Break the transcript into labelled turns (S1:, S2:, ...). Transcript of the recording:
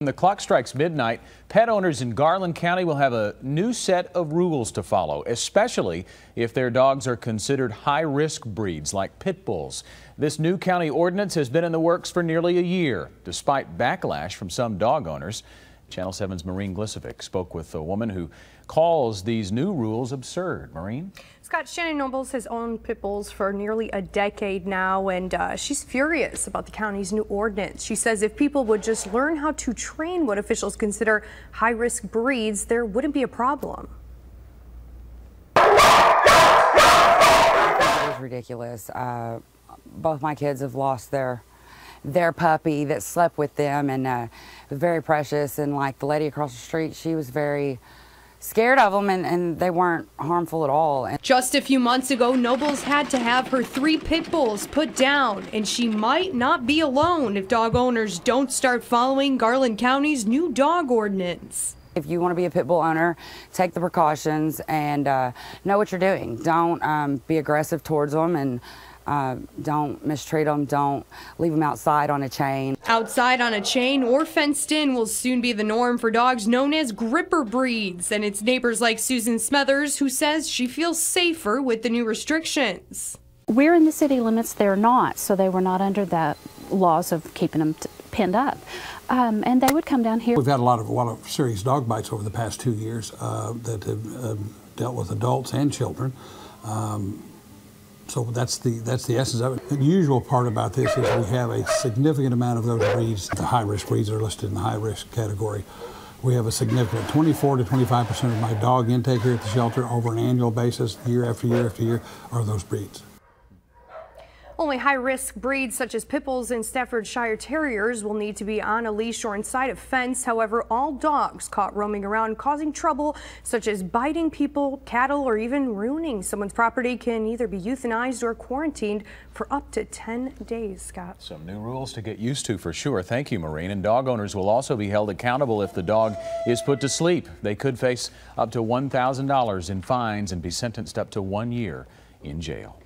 S1: When the clock strikes midnight, pet owners in Garland County will have a new set of rules to follow, especially if their dogs are considered high-risk breeds like pit bulls. This new county ordinance has been in the works for nearly a year, despite backlash from some dog owners. Channel 7's Maureen Glisovic spoke with a woman who calls these new rules absurd. Maureen?
S2: Scott, Shannon Nobles has owned pit bulls for nearly a decade now, and she's furious about the county's new ordinance. She says if people would just learn how to train what officials consider high-risk breeds, there wouldn't be a problem.
S3: It was ridiculous. Both my kids have lost their puppy that slept with them, and it was very precious. And like the lady across the street, she was very scared of them, and they weren't harmful at all.
S2: Just a few months ago, Nobles had to have her 3 pit bulls put down, and she might not be alone if dog owners don't start following Garland County's new dog ordinance.
S3: If you want to be a pit bull owner, take the precautions and know what you're doing. Don't be aggressive towards them, and don't mistreat them. Don't leave them outside on a chain.
S2: Outside on a chain or fenced in will soon be the norm for dogs known as gripper breeds, and it's neighbors like Susan Smethers who says she feels safer with the new restrictions.
S4: We're in the city limits, they're not, so they were not under the laws of keeping them pinned up. And they would come down here.
S5: We've had a lot of serious dog bites over the past 2 years that have dealt with adults and children. So that's the essence of it. The usual part about this is we have a significant amount of those breeds, the high-risk breeds are listed in the high-risk category. We have a significant 24 to 25% of my dog intake here at the shelter over an annual basis, year after year after year, are those breeds.
S2: Only high-risk breeds such as pit bulls and Staffordshire Terriers will need to be on a leash or inside a fence. However, all dogs caught roaming around causing trouble, such as biting people, cattle, or even ruining someone's property, can either be euthanized or quarantined for up to 10 days, Scott.
S1: Some new rules to get used to for sure. Thank you, Maureen. And dog owners will also be held accountable if the dog is put to sleep. They could face up to $1,000 in fines and be sentenced up to 1 year in jail.